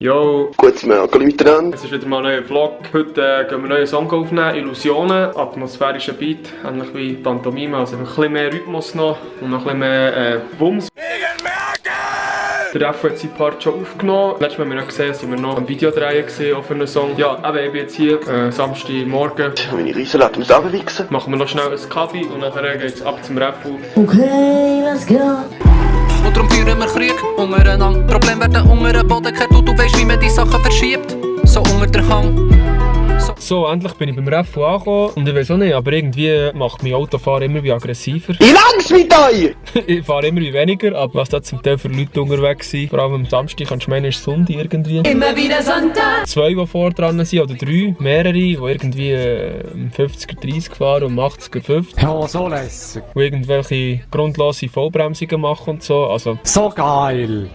Jo, Gutes Morgen miteinander. es ist wieder mal ein neuer Vlog. Heute gehen wir einen neuen Song aufnehmen, Illusionen, atmosphärischer Beat, ähnlich wie Pantomime, also ein bisschen mehr Rhythmus noch und noch ein bisschen mehr Wumms. Der Raffu hat seinen Part schon aufgenommen. Letztes Mal haben wir noch gesehen, dass wir noch ein Video drehen auf für einen Song. Ja, eben, ich bin jetzt hier, Samstagmorgen. Meine Riesenlatte muss runterwichsen. Machen wir noch schnell einen Kaffee und dann geht's ab zum Raffu. Okay, let's go. Und darum führen wir Krieg untereinander. Problem werden unter den Boden gekehrt und du weißt, wie man die Sachen verschiebt. So unter der Hang. So, endlich bin ich beim Raffu angekommen und ich weiß auch nicht, aber irgendwie macht mein Autofahren immer wie aggressiver. Ich lang's mit euch! Ich fahre immer wie weniger, aber was da zum Teil für Leute unterwegs sind, vor allem am Samstag, kannst du meinen, ist Sonntag irgendwie. Immer wieder Sonntag. 2, die vor dran sind, oder 3, mehrere, die irgendwie 50er 30 fahren und 80er 50. Ja, so lässig. Die irgendwelche grundlose Vollbremsungen machen und so. Also, So geil.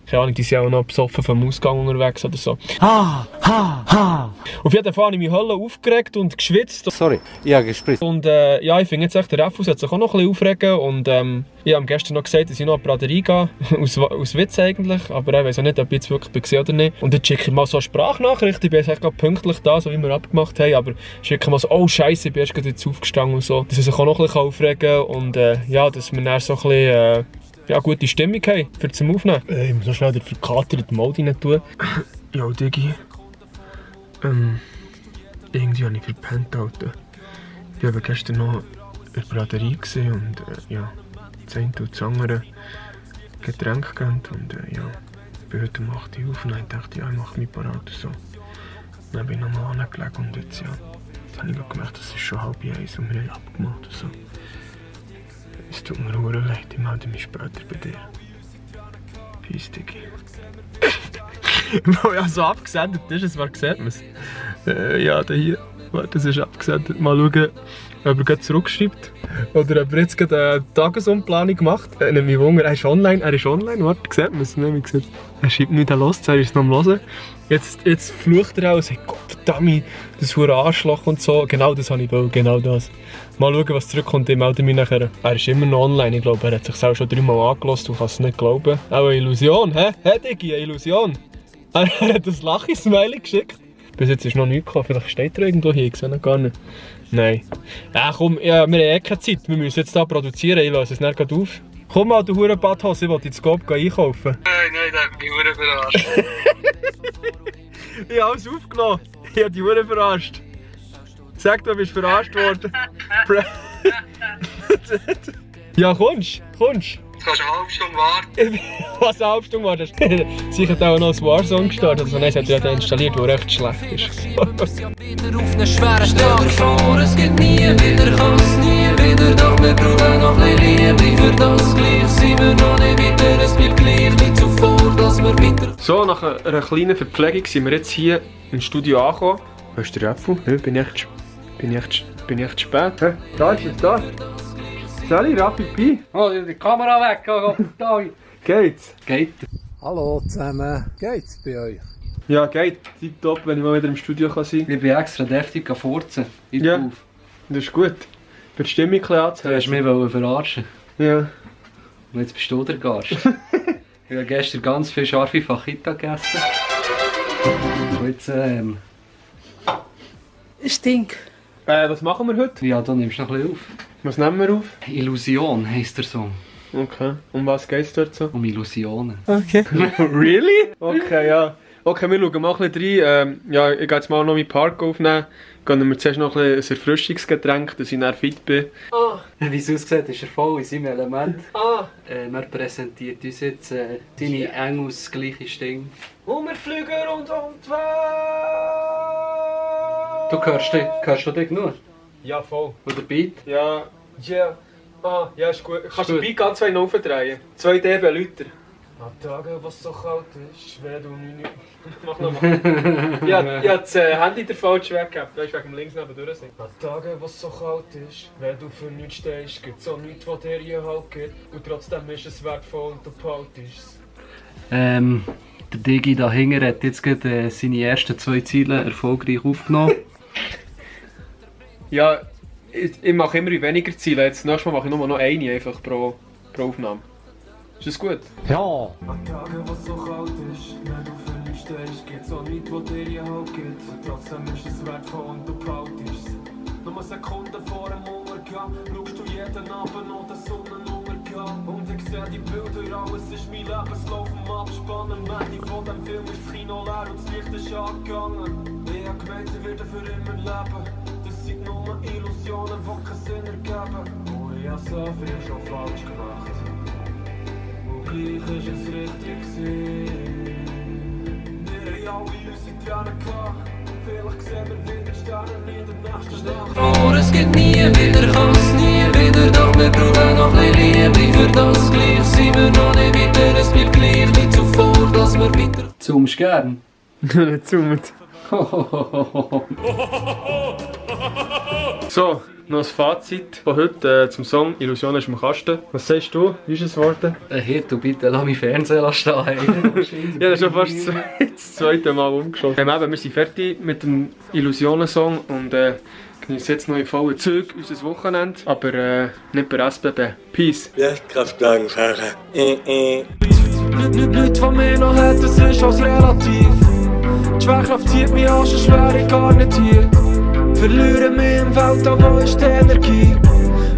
keine Ahnung, die sind auch noch besoffen vom Ausgang unterwegs oder so. Ha, ha, ha. Auf jeden Fall habe ich mich Hölle aufgeregt und geschwitzt. Sorry, ich habe gespritzt. Und ja, ich finde jetzt echt, der Raffu sollte sich auch noch ein bisschen aufregen. Und ich habe ihm gestern noch gesagt, dass ich noch an die Braderie gehe. aus Witz eigentlich. Aber ich weiß auch nicht, ob ich jetzt wirklich gesehen oder nicht. Und jetzt schicke ich mal so eine Sprachnachricht. Ich bin jetzt gerade pünktlich da, so wie wir abgemacht haben. Aber schicke mal so, oh Scheiße, ich bin erst gerade jetzt aufgestanden und so. Dass er sich auch noch ein bisschen aufregen kann. Und ja, dass wir dann so ein bisschen ja, gute Stimmung haben für zum Aufnehmen. Ich muss noch schnell den Verkater in den Mode rein tun. Ja, Digi. Irgendwie habe ich verpennt, Alter. Ich war gestern noch in der Braderie und ja, das eine und das andere Getränk gegeben und ja, ich bin heute um 8 Uhr auf und dann dachte ich, ja, ich mache mich parat und so. Dann bin ich nochmal angelegt und jetzt, ja, jetzt habe ich gerade gemerkt, es ist schon 12:30 und wir haben abgemacht und so. Es tut mir verdammt leid, ich melde mich später bei dir. Peace, Diggi. Wo ja so abgesendet ist, es war sieht man es. Ja, da hier. Warte, das ist abgesendet. Mal schauen, ob er gerade zurückschreibt. Oder ob er jetzt gerade eine Tagesumplanung macht. Nicht mich wundern, er ist online. Warte, sieht man es? Nein, gesagt. Er schreibt nicht los, er ist noch am Hören. Jetzt flucht er auch und sagt, Gott verdammt, das ist ein Arschloch und so. Genau das habe ich wollen, genau das. Mal schauen, was zurückkommt, ich melde mich nachher. Er ist immer noch online, ich glaube, er hat sich auch schon 3-mal angelassen, du kannst es nicht glauben. Auch eine Illusion, hä? Hä, Digi, eine Illusion? Er hat ein Lachi-Smiley geschickt. Bis jetzt ist noch nichts gekommen, vielleicht steht er irgendwo hier, ich sehe ihn gar nicht. Nein. Ja komm, ja, wir haben keine Zeit, wir müssen jetzt hier produzieren, ich löse es nicht gerade auf. Komm mal, du hure Badhose, ich will ins Coop einkaufen. Nein, der hat mich hure verarscht. Ich habe alles aufgenommen, ich habe die hure verarscht. Sag, du bist verarscht worden. Ja, kommst. Jetzt kannst du eine halbe Stunde warten. Was eine halbe Stunde wartest. Sie hat auch noch ein Warzone gestartet, also nein, sie hat ja den installiert, der recht schlecht ist. Wieder auf einen schweren Stell dir vor, es geht nie wieder, kann es nie wieder. Doch wir brauchen noch ein bisschen Liebe. Für das gleich sind wir noch nicht weiter. Es bleibt gleich wie zuvor, dass wir weiter. So, nach einer kleinen Verpflegung sind wir jetzt hier im Studio angekommen. Wo ist der Raffu? Ja, bin ich echt spät? Hä? Da ist es, da. Sally, Raffi Pi. Oh, die Kamera weg, da. Geht's? Geht. Hallo zusammen. Geht's bei euch? Ja, geht. Tipptopp, wenn ich mal wieder im Studio sein kann. Ich bin extra deftig an Furzen. Ja. Das ist gut. Für die Stimmung ein bisschen Du hast anzuhören. mich verarschen. Ja. Und jetzt bist du der Gast. Ich habe gestern ganz viel scharfe Fajita gegessen. Und jetzt, Stink. Was machen wir heute? ja, da nimmst du noch ein bisschen auf. Was nehmen wir auf? Illusion heisst der Song. Okay. Um was geht's dort so? Um Illusionen. Okay. Really? Okay, ja. Okay, wir schauen mal ein bisschen rein. Ja, ich gehe jetzt mal noch meinen Park aufnehmen. Gehen wir zuerst noch ein Erfrischungsgetränk, dass ich dann fit bin. Wie es aussieht, ist er voll in seinem Element. Er präsentiert uns jetzt seine engelsgleiche Stimme. Hummerflüger und Du hörst du dich nur? Ja, voll. Oder Beat? Ja. Ja. Ja, ist gut. Kannst du gut. den Beat ganz weit aufdrehen? 2 dB Liter. An Tagen, was so kalt ist, wenn du nicht... Mach nochmal. Ich habe das Handy der falsch weggehabt. Weißt du, wegen dem links nebendurch singen. An Tagen, was so kalt ist, wenn du für nichts stehst, gibt's auch nichts, was dir hier halt gibt. Und trotzdem ist es wertvoll und du behaltest es. Der Digi da hinten hat jetzt gerade seine ersten 2 Ziele erfolgreich aufgenommen. Ja, ich mache immer weniger Ziele. Jetzt nächstes Mal mache ich nur noch eine einfach pro Aufnahme. Ist das gut? Ja. An Tagen, was so kalt ist, wenn du für verstehst, gibt's auch nichts, was dir je Halt gibt. Und trotzdem ist es wertvoll und du behaltest es. Nur Sekunden vor dem Untergang schaust du jeden Abend noch den Sonnenuntergang. Und ich seh die Bilder, alles ist mein Lebenslauf am Abspannen. Am Ende von dem Film ist das Kino leer und das Licht ist angegangen. Ich hab gemeint, sie werden für immer leben. Das sind nur Illusionen, die keinen Sinn ergeben. Oh, ich hab so viel schon falsch gemacht. Und gleich ist es richtig gewesen. Wir haben alle unsere Tränen gehabt. Vielleicht sehen wir wieder Sterne in der nächsten Nacht. Aber es geht nie wieder, kann's nie wieder. Doch wir brauchen noch ein bisschen Liebe. Für das gleich sind wir noch nicht weiter. Es bleibt gleich wie zuvor, dass wir weiter Zoomst gern? Nicht zoomt. So, noch das Fazit von heute zum Song «Illusion ist im Kasten». Was sagst du? Wie ist es geworden? Hier, du bitte, lass mich Fernseher stehen. Ja, das ist schon fast das zweite Mal umgeschaut. Wir sind fertig mit dem Illusionen-Song und genießen jetzt noch in vollen Zügen unser Wochenende, aber nicht bei SBB. Peace! Kraftwagen fahren. Nichts von mir noch hat, das ist alles relativ. Die Schwerkraft zieht mich an, sonst wäre ich gar nicht hier. Verliere mich im Feld, da wo ist die Energie?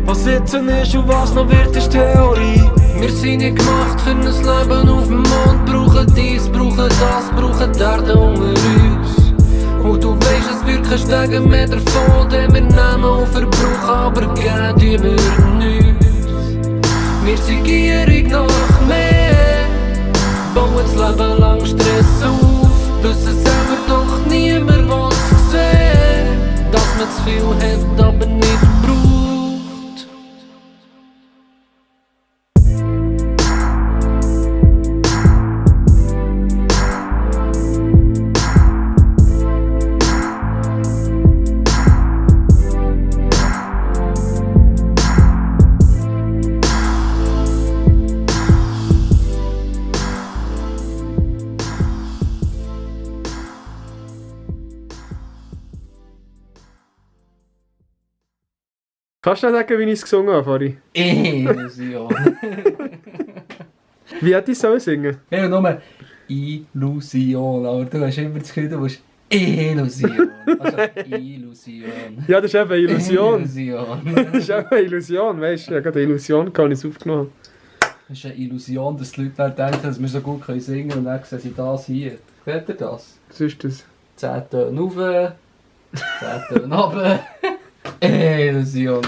Was sitzen ist und was noch wird, ist Theorie. Wir sind nicht gemacht für ein Leben auf dem Mond. Brauchen dies, brauchen das, brauchen die Erde unter uns. Und du weisst, es wird kein Stegen mehr davon, denn wir nehmen auf Verbrauch, aber geben die wir nichts. Wir sind gierig nach mehr, bauen das Leben lang Stress auf. Wissen selber doch niemand, was sehen, dass man zu viel hat, aber nicht braucht. Kannst du nicht sagen, wie ich es gesungen habe, Fari? Illusion. Wie hätte ich es singen? Ja, nur Illusion, aber du hast immer das Gefühl, du musst Illusion. Also Illusion. Ja, das ist eben eine Illusion. Illusion. Das ist eben eine Illusion, weißt du? Ich habe gerade eine Illusion, kann ich es aufgenommen. Das ist eine Illusion, dass die Leute dann denken, dass wir so gut singen können und dann sehen sie das hier. Hört ihr das? Was ist das? 10 Töne rauf, 10 Töne runter. Illusion.